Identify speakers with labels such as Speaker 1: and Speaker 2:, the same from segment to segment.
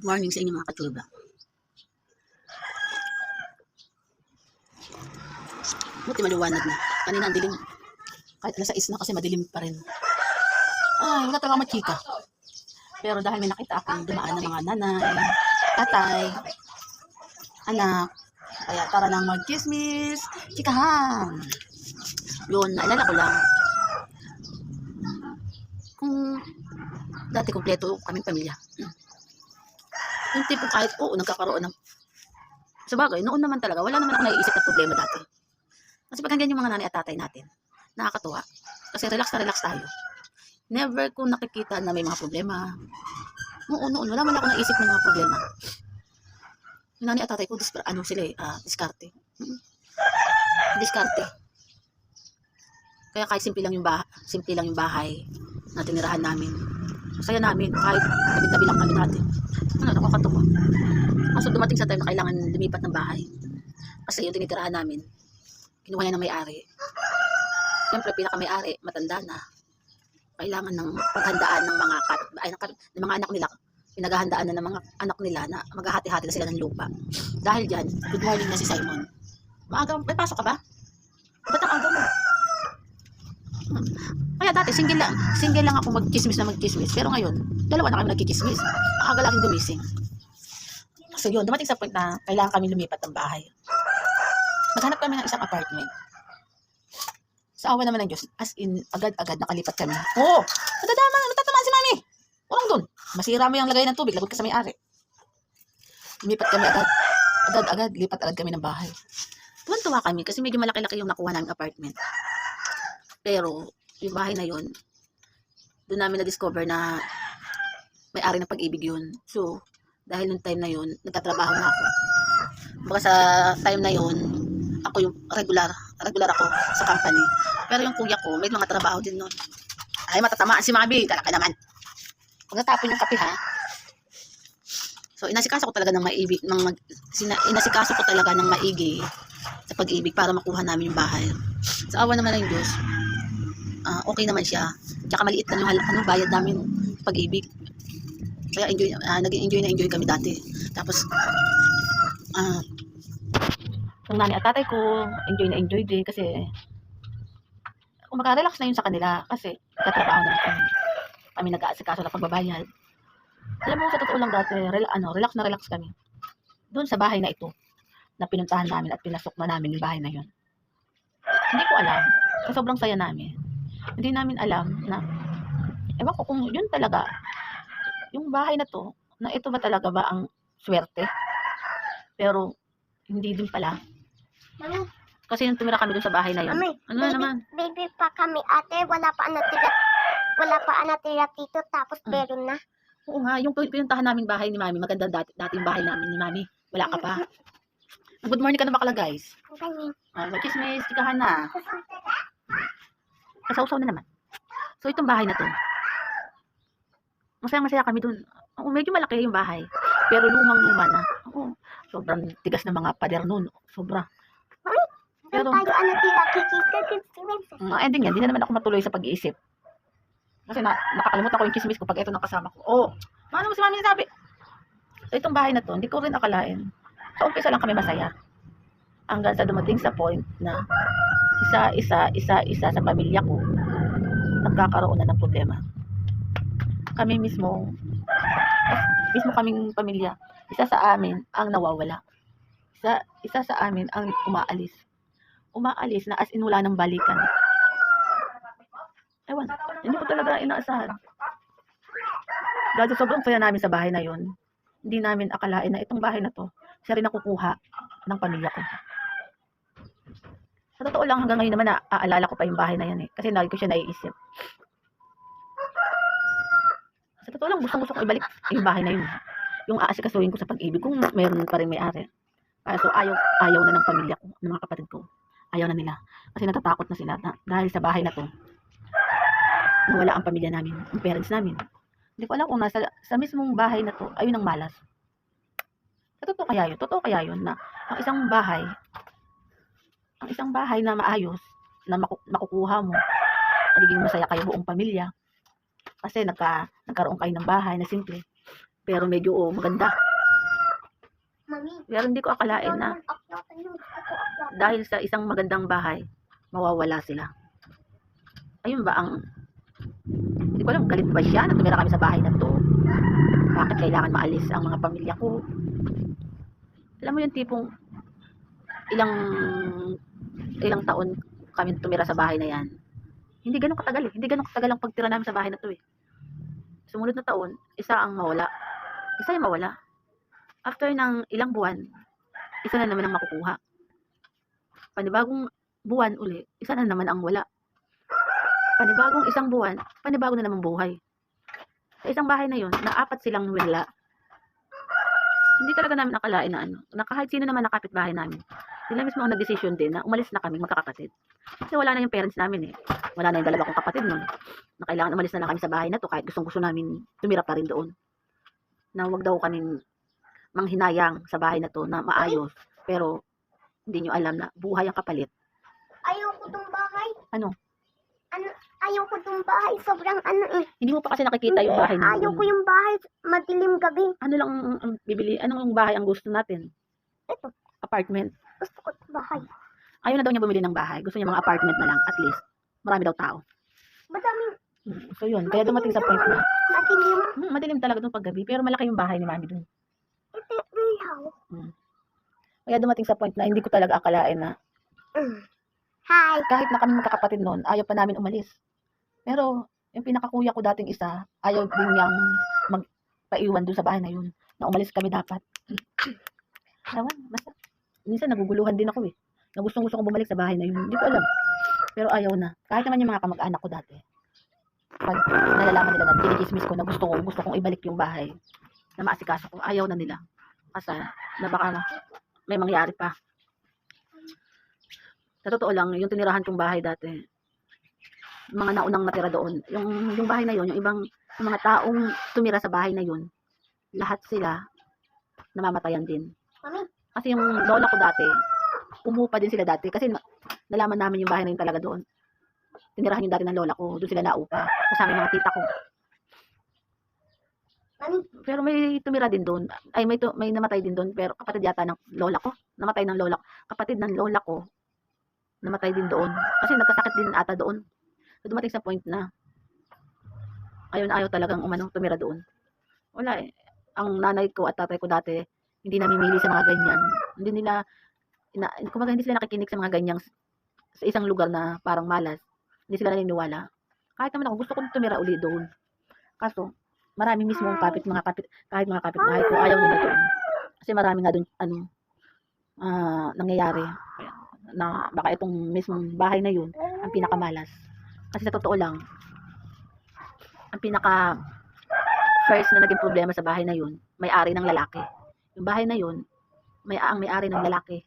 Speaker 1: Morning sa inyo mga katuba. Buti maliwanag na. Kanina ang dilim. Kahit alas 6 na kasi madilim pa rin. Ay, wala talaga machika. Pero dahil may nakita akong dumaan ng mga nanay, tatay, anak, kaya tara nang mag-chismis, chikahan. Yun, naalala ko lang. Kung dati kompleto kaming pamilya. Yung tipo kahit nagkakaroon ng sabagay, noon naman talaga, wala naman ako naiisip na problema dati. Kasi pag hanggang yung mga nanay at tatay natin, nakakatuwa. Kasi relax na relax tayo. Never ko nakikita na may mga problema. Noon, wala man ako naisip ng mga problema. Yung nanay at tatay ko, diskarte. Diskarte. Kaya kahit simple lang yung bahay na tinirahan namin. Masaya namin, kahit tabi-tabi lang kami natin. Nakakatuwa. Kaso dumating sa time na kailangan lumipat ng bahay. Kasi yung tinitirahan namin, kinuha niya ng may-ari. Siyempre, pinaka-may-ari, matanda na. Kailangan ng paghandaan ng mga anak nila. Pinaghahandaan na ng mga anak nila na maghahati-hati na sila ng lupa. Dahil dyan, good morning na si Simon. Maaga, may pasok ka ba? Ba't ang aga mo? Kaya dati, single lang ako mag-chismis. Pero ngayon, dalawa na kami nagkikismis. Ang aga laging gumising. So yun, dumating sa point na kailangan kami lumipat ng bahay. Naghanap kami ng isang apartment. Sa awa naman ng Diyos, as in, agad-agad nakalipat kami. Oo! Natatamaan si mami! Walang dun. Masira mo yung lagay ng tubig, lagot ka sa may-ari. Lumipat kami agad-agad, lipat agad kami ng bahay. Tuwan-tuwa kami kasi medyo malaki-laki yung nakuha naming apartment. Pero, yung bahay na yun, doon namin na-discover na may-ari ng Pag-ibig yun. So, dahil nung time na yun, nagtatrabaho na ako. Baka sa time na yun, ako yung regular ako sa company. Pero yung kuya ko, may mga trabaho din nun. Ay, matatamaan si Mabi, talaga naman. Kung natapon yung kape ha. So, inasikaso ko talaga ng maigi sa Pag-ibig para makuha namin yung bahay. Sa awa naman ng Diyos, okay naman siya. Tsaka maliit lang yung bayad namin Pag-ibig. Kaya nag-enjoy kami dati. Tapos, yung nanay at tatay ko, enjoy din kasi kung maka-relax na yun sa kanila kasi katrabaho na kami nag-aasikaso na pagbabayad. Alam mo, sa totoo lang dati, relax na relax kami. Doon sa bahay na ito, na pinuntahan namin at pinasok na namin yung bahay na yun. Hindi ko alam, sa sobrang saya namin. Hindi namin alam na, ewan ko kung yun talaga, yung bahay na to, na ito ba talaga ba ang swerte? Pero, hindi din pala.
Speaker 2: Mami,
Speaker 1: kasi nung tumira kami doon sa bahay na yun.
Speaker 2: Mami,
Speaker 1: Naman?
Speaker 2: baby pa kami ate, wala pa natira dito, tapos meron na.
Speaker 1: Oo nga, yung pinuntahan naming bahay ni Mami, maganda dati yung bahay namin ni Mami. Wala ka pa. Good morning ka na bakla guys. Chismis, chikahan na. Kasawsaw na naman. So itong bahay na to, masaya kami doon. Medyo malaki yung bahay, pero lumang-luma na. Sobrang tigas ng mga pader noon. Sobra.
Speaker 2: Pero tayo
Speaker 1: ending yan, hindi na naman ako matuloy sa pag-iisip. Kasi nakakalimutan ko yung chismis ko pag ito nakasama ko. Paano mo si Mami sabi? So itong bahay na to, hindi ko rin akalain. Sa umpisa lang kami masaya. Hanggang sa dumating sa point na isa sa pamilya ko nagkakaroon na ng problema. Kami mismo kaming pamilya, isa sa amin ang nawawala. Isa sa amin ang umaalis na as in wala ng balikan. Ewan, hindi ko talaga inaasahan. Dahil sobrang saya namin sa bahay na yon, hindi namin akalain na itong bahay na to, siya rin nakukuha ng pamilya ko. Sa totoo lang, hanggang ngayon naman naaalala ko pa yung bahay na yan kasi lagi ko siya naiisip. Sa totoo lang, gusto ko ibalik yung bahay na yun. Yung aasikasuhin ko sa Pag-ibig kung meron pa rin may-ari. So ayaw na ng pamilya ko, ng mga kapatid ko. Ayaw na nila. Kasi natatakot na sila dahil sa bahay na to, nawala ang pamilya namin, ang parents namin. Hindi ko alam kung sa mismong bahay na to, ayun ang malas. Totoo kaya yun na ang isang bahay na maayos, na makukuha mo, magiging masaya kayo buong pamilya. Kasi nagkaroon kayo ng bahay na simple. Pero medyo maganda.
Speaker 2: Mami,
Speaker 1: Pero hindi ko akalain na
Speaker 2: akyatan yung gusto ko akyatan.
Speaker 1: dahil sa isang magandang bahay, mawawala sila. Ayun ba ang, hindi ko alam, galit ba siya na tumira kami sa bahay na to? Bakit kailangan maalis ang mga pamilya ko? Alam mo yung tipong ilang taon kami tumira sa bahay na yan. Hindi ganun katagal eh. Hindi ganun katagal ang pagtira namin sa bahay na to eh. Sumunod na taon, isa ang mawala. Isa yung mawala. After ng ilang buwan, isa na naman ang makukuha. Panibagong buwan uli, isa na naman ang wala. Panibagong isang buwan, panibago na naman buhay. Sa isang bahay na yun, na 4 silang wala. Hindi talaga namin akalain na kahit sino naman nakapit bahay namin. Sila mismo ang nag-decision din na umalis na kami magkakapatid. Kasi wala na yung parents namin eh. Wala na yung dalawa kong kapatid nun. Na kailangan umalis na lang kami sa bahay na to kahit gustong-gusto namin tumira pa rin doon. Na wag daw kaming manghinayang sa bahay na to na maayos. Pero hindi nyo alam na buhay ang kapalit.
Speaker 2: Ayoko tong bahay.
Speaker 1: Ano?
Speaker 2: Ayoko tong bahay. Sobrang eh.
Speaker 1: Hindi mo pa kasi nakikita yung bahay na
Speaker 2: Ayoko yung bahay. Madilim gabi.
Speaker 1: Ano lang ang bibili? Anong bahay ang gusto natin?
Speaker 2: Ito.
Speaker 1: Apartment.
Speaker 2: Gusto ko tong bahay.
Speaker 1: Ayaw na daw niya bumili ng bahay. Gusto niya mga apartment na lang at least. Marami daw tao.
Speaker 2: Madaming
Speaker 1: So yun, kaya dumating sa point na
Speaker 2: madilim.
Speaker 1: madilim talaga doon paggabi. Pero malaki yung bahay ni mami doon.
Speaker 2: Ito ihaw.
Speaker 1: Kaya dumating sa point na hindi ko talaga akalain na
Speaker 2: Hi.
Speaker 1: kahit na kami magkakapatid noon, ayaw pa namin umalis. Pero yung pinakakuya ko dating isa, ayaw din niyang magpaiwan doon sa bahay na yun. Na umalis kami dapat. Ewan, basta. Minsan naguguluhan din ako eh. Na gustong-gusto ko bumalik sa bahay na yun. Hindi ko alam. Pero ayaw na. Kahit naman yung mga kamag-anak ko dati. Pag nalalaman nila na tinikismis ko na gusto kong ibalik yung bahay na maasikaso ko, ayaw na nila. Kasi na baka may mangyari pa. Sa totoo lang, yung tinirahan kong bahay dati, yung mga naunang natira doon, yung bahay na yun, yung mga taong tumira sa bahay na yun, lahat sila namamatayan din.
Speaker 2: Mami.
Speaker 1: Kasi yung lola ko dati, umupa din sila dati kasi nalaman namin yung bahay na yun talaga doon. Tinirahan yung dati ng lola ko, doon sila naupa. Kasama yung mga tita ko.
Speaker 2: Mami.
Speaker 1: Pero may tumira din doon. Ay, may namatay din doon. Pero kapatid yata ng lola ko. Namatay ng lola ko. Kapatid ng lola ko, namatay din doon. Kasi nagkasakit din ata doon. So, dumating sa point na ayaw talagang tumira doon. Wala eh. Ang nanay ko at tatay ko dati, hindi namimili sa mga ganyan. Kumbaga hindi sila nakikinig sa mga ganyang sa isang lugar na parang malas. Hindi sila naniniwala. Kahit naman ako, gusto kong tumira uli doon. Kaso, marami mismo kahit mga kapitbahay ko, ayaw nila doon. Kasi marami nga doon, nangyayari. Na baka itong mismong bahay na yun, ang pinakamalas. Kasi sa totoo lang, ang pinaka first na naging problema sa bahay na yun, may-ari ng lalaki. Yung bahay na yun, ang may-ari ng lalaki.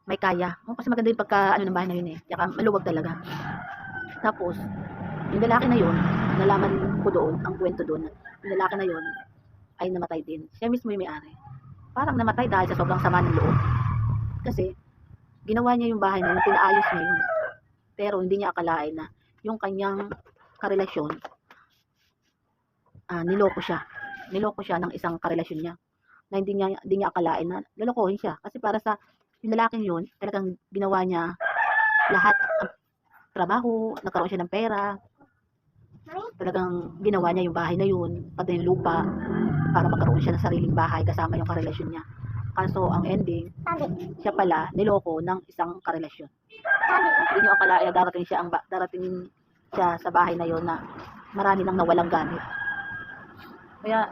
Speaker 1: May kaya. Kasi maganda yung pagka ng bahay na yun eh. Tsaka maluwag talaga. Tapos, yung lalaki na yun, nalaman ko doon, ang kwento doon, yung lalaki na yun ay namatay din. Siya mismo yung may-ari. Parang namatay dahil sa sobrang sama ng loob. Kasi, ginawa niya yung bahay na yun, pinaayos niya yun. Pero hindi niya akalain na yung kanyang karelasyon, niloko siya. Niloko siya ng isang karelasyon niya. Na hindi niya akalain na lolokohin siya. Kasi para sa yung lalaking yun, talagang ginawa niya lahat ang trabaho, nagkaroon siya ng pera. Talagang ginawa niya yung bahay na yun, pati yung lupa, para magkaroon siya ng sariling bahay kasama yung karelasyon niya. Kaso ang ending, siya pala niloko ng isang karelasyon. Hindi niyo akalain darating siya sa bahay na yon na marami nang nawalang gamit. Kaya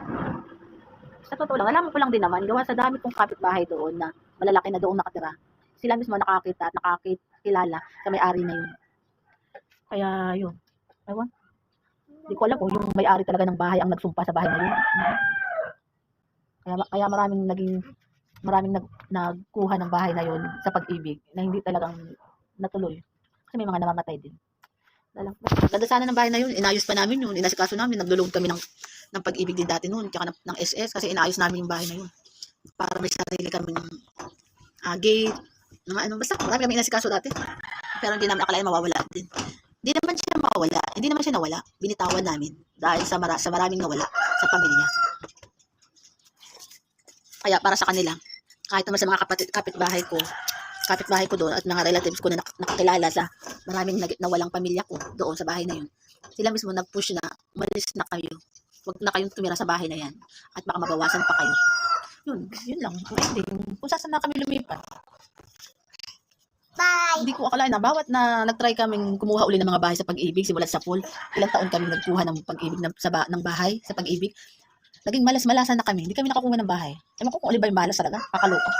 Speaker 1: sa totoo lang, alam ko lang din naman, gawa sa dami kong kapitbahay doon na malalaki na doon nakatira. Sila mismo nakakita at nakakilala sa may-ari na yun. Kaya yun. Ewan. Hindi ko alam kung yung may-ari talaga ng bahay ang nagsumpa sa bahay na yun. Kaya maraming nagkuha ng bahay na yun sa pag-ibig na hindi talagang natuloy. Kasi may mga namamatay din. Ganda sana ng bahay na yun. Inayos pa namin yun. Inasikaso namin. Naglulog kami ng pag-ibig din dati noon. Tsaka ng SS. Kasi inayos namin yung bahay na yun. Para may sarili kami ng gate. Basta marami kami inasikaso dati. Pero hindi namin akalain mawawala din. Hindi naman siya mawala. Hindi naman siya nawala. Binitawan namin dahil sa maraming nawala sa pamilya. Kaya para sa kanila, kahit naman sa mga kapitbahay ko doon at mga relatives ko na nakakilala sa maraming nawalang pamilya ko doon sa bahay na yun. Sila mismo nag-push na umalis na kayo. Huwag na kayong tumira sa bahay na yan at baka mabawasan pa kayo. Yun lang. Ang ending. Kung saan na kami lumipat.
Speaker 2: Bye!
Speaker 1: Hindi ko akalain na bawat na nag-try kaming kumuha uli ng mga bahay sa Pag-ibig, simulat sa pool, ilang taon kami nagkuha ng Pag-ibig ng bahay sa Pag-ibig. Naging malas-malasan na kami. Hindi kami nakakuha ng bahay. Ewan ko kung alin ba yung malas talaga. Kakaloko.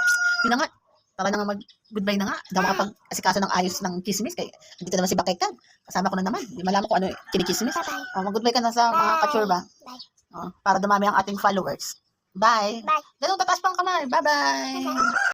Speaker 1: Yun na nga. Tara na nga mag-goodbye na nga. Hindi ako makapag-asikaso ng ayos ng chismis. Kaya dito naman si Bakekang. Kasama ko na naman. Hindi malaman ko ano yung kinikismis.
Speaker 2: Bye-bye.
Speaker 1: Mag-goodbye ka na sa mga
Speaker 2: Bye.
Speaker 1: kachurba.
Speaker 2: Bye.
Speaker 1: Para dumami ang ating followers. Bye.
Speaker 2: Bye.
Speaker 1: Ganun, tataas pang kamay. Bye-bye.